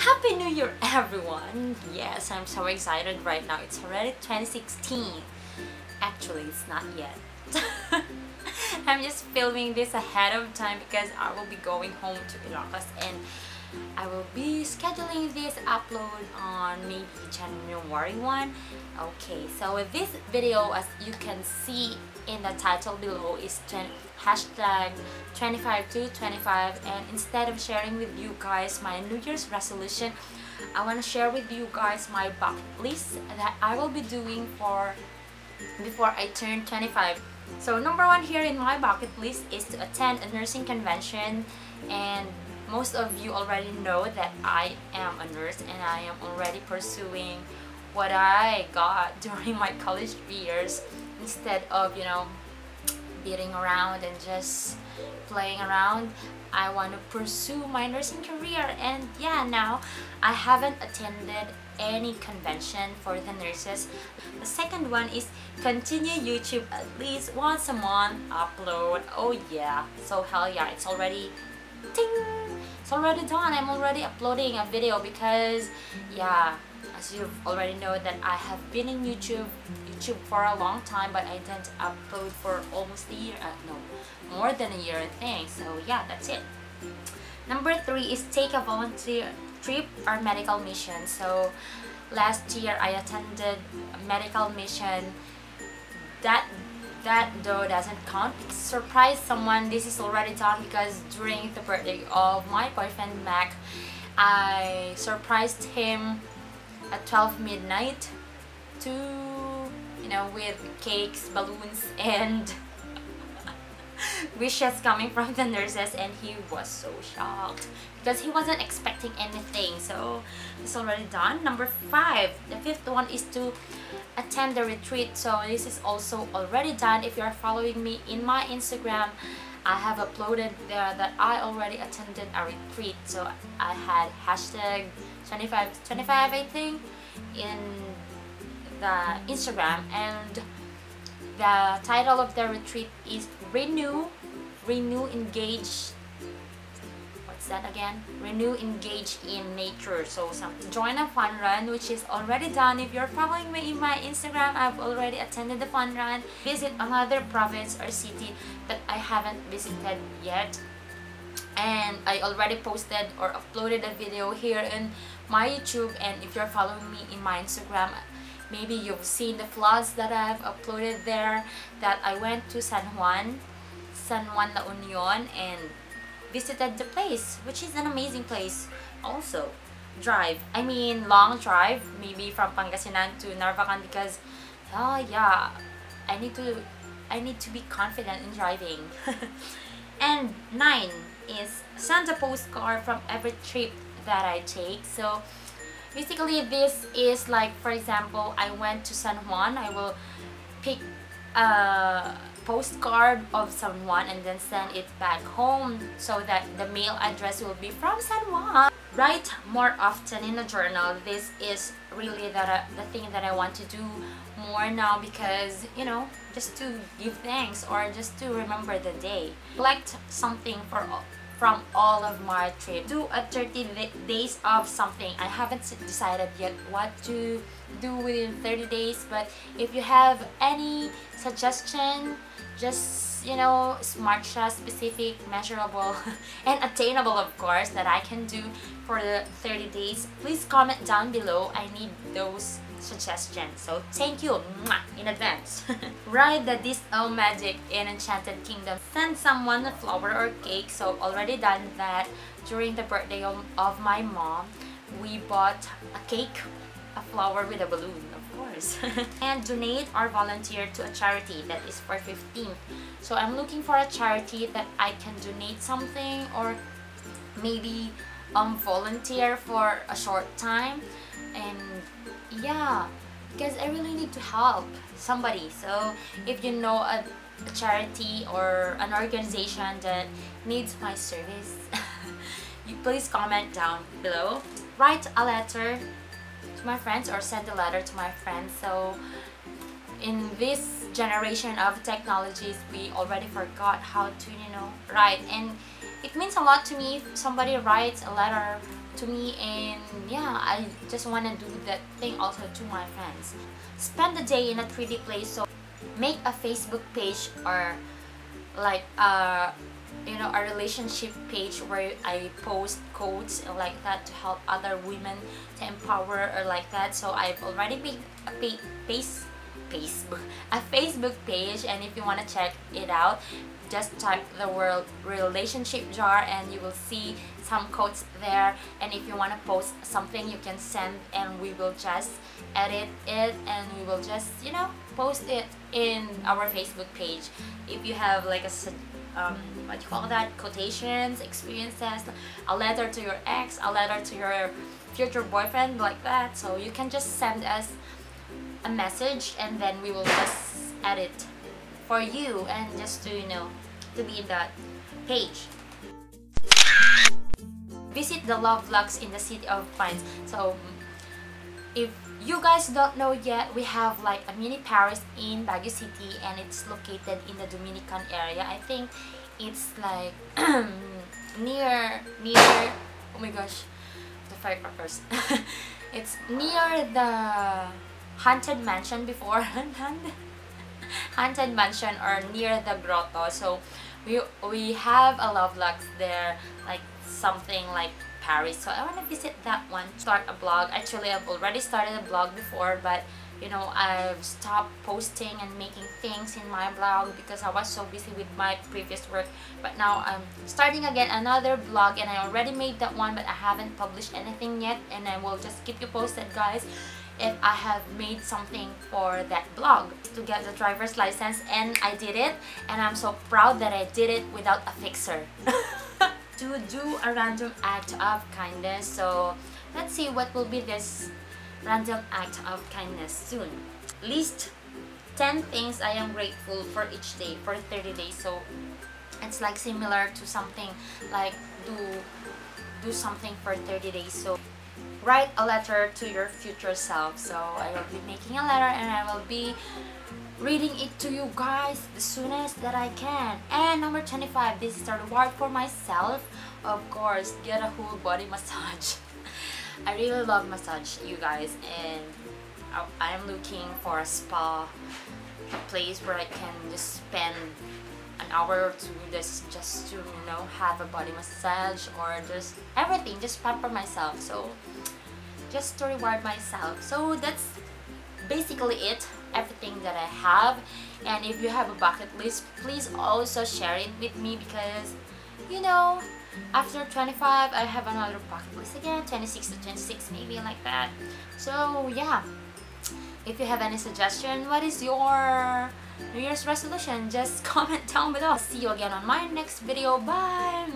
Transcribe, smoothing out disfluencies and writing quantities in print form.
Happy New Year, everyone! Yes, I'm so excited right now. It's already 2016. Actually, it's not yet. I'm just filming this ahead of time because I will be going home to Ilocos and I will be scheduling this upload on maybe January 1. Okay, so this video, as you can see in the title below, is hashtag 25 to 25, and instead of sharing with you guys my New Year's resolution, I want to share with you guys my bucket list that I will be doing before I turn 25. So number one here in my bucket list is to attend a nursing convention, and most of you already know that I am a nurse and I am already pursuing what I got during my college years instead of, beating around and just playing around. I want to pursue my nursing career, and yeah, now I haven't attended any convention for the nurses. The second one is continue YouTube at least once a month upload. Oh yeah, so hell yeah, it's already it's already done. I'm already uploading a video because yeah, as you already know that I have been in YouTube for a long time, but I didn't upload for almost a year. No, more than a year I think. So yeah, that's it. Number 3 is take a volunteer trip or medical mission. So last year I attended a medical mission. That though doesn't count. Surprise someone, this is already done because during the birthday of my boyfriend Mac, I surprised him at 12 midnight with cakes, balloons, and wishes coming from the nurses, and he was so shocked because he wasn't expecting anything. So it's already done. Number 5, the 5th one is to attend the retreat. So this is also already done. If you're following me in my Instagram, I have uploaded there that I already attended a retreat. So I had hashtag 25 I think in the Instagram, and the title of the retreat is renew, engage. What's that again? Renew, engage in nature. So join a fun run, which is already done. If you're following me in my Instagram, I've already attended the fun run. Visit another province or city that I haven't visited yet, and I already posted or uploaded a video here in my YouTube. And if you're following me in my Instagram, maybe you've seen the vlogs that I've uploaded there, that I went to San Juan La Union and visited the place, which is an amazing place. Also long drive, maybe from Pangasinan to Narvacan, because yeah, I need to be confident in driving. And 9 is send a postcard from every trip that I take. So basically this is like, for example, I went to San Juan, I will pick a postcard of San Juan and then send it back home so that the mail address will be from San Juan. Write more often in a journal. This is really the thing that I want to do more now, because just to give thanks or just to remember the day. Collect something from all of my trips. Do a 30 days of something. I haven't decided yet what to do within 30 days, but if you have any suggestion, just smart, specific, measurable and attainable, of course, that I can do for the 30 days, please comment down below. I need those suggestions, so thank you in advance. Ride the Disney magic in Enchanted Kingdom. Send someone a flower or cake. So already done that during the birthday of my mom. We bought a cake, a flower with a balloon, of course. And donate or volunteer to a charity. That is for 15th. So I'm looking for a charity that I can donate something, or maybe volunteer for a short time. And yeah, because I really need to help somebody. So if you know a charity or an organization that needs my service, you please comment down below. Write a letter to my friends or send a letter to my friends. So in this generation of technologies, we already forgot how to write, and it means a lot to me if somebody writes a letter to me, and yeah, I just want to do that thing also to my friends. Spend the day in a 3D place. So make a Facebook page, or like you know, a relationship page where I post quotes like that to help other women to empower, or like that. So I've already made a Facebook page, and if you want to check it out, just type the word relationship jar and you will see some quotes there. And if you want to post something, you can send and we will just edit it and we will just, you know, post it in our Facebook page. If you have like a what you call that, quotations, experiences, a letter to your ex, a letter to your future boyfriend, like that, so you can just send us a message and then we will just edit for you, and just to, you know, to be in that page. Visit the love vlogs in the city of Pines. So if you guys don't know yet, we have like a mini Paris in Baguio City, and it's located in the Dominican area. I think it's like near oh my gosh, the firecrackers. It's near the haunted mansion before haunted mansion, or near the grotto. So we have a love vlogs there, like something like Paris. So I want to visit that one, start a blog. Actually, I've already started a blog before, but you know, I've stopped posting and making things in my blog because I was so busy with my previous work. But now I'm starting again another blog, and I already made that one, but I haven't published anything yet, and I will just keep you posted, guys, if I have made something for that blog to get the driver's license. And I did it, and I'm so proud that I did it without a fixer. To do a random act of kindness. So let's see what will be this random act of kindness soon. List 10 things I am grateful for each day for 30 days. So it's like similar to something like do something for 30 days. So write a letter to your future self. So I will be making a letter and I will be reading it to you guys the soonest that I can. And number 25, this is the reward for myself. Of course, get a whole body massage. I really love massage, you guys, and I'm looking for a spa, a place where I can just spend an hour or two just to, you know, have a body massage, or just everything, just pamper myself. So just to reward myself. So that's basically it, everything that I have. And if you have a bucket list, please also share it with me, because you know, after 25 I have another bucket list again, 26 to 26 maybe, like that. So yeah, if you have any suggestion, what is your New Year's resolution, just comment down below. See you again on my next video. Bye.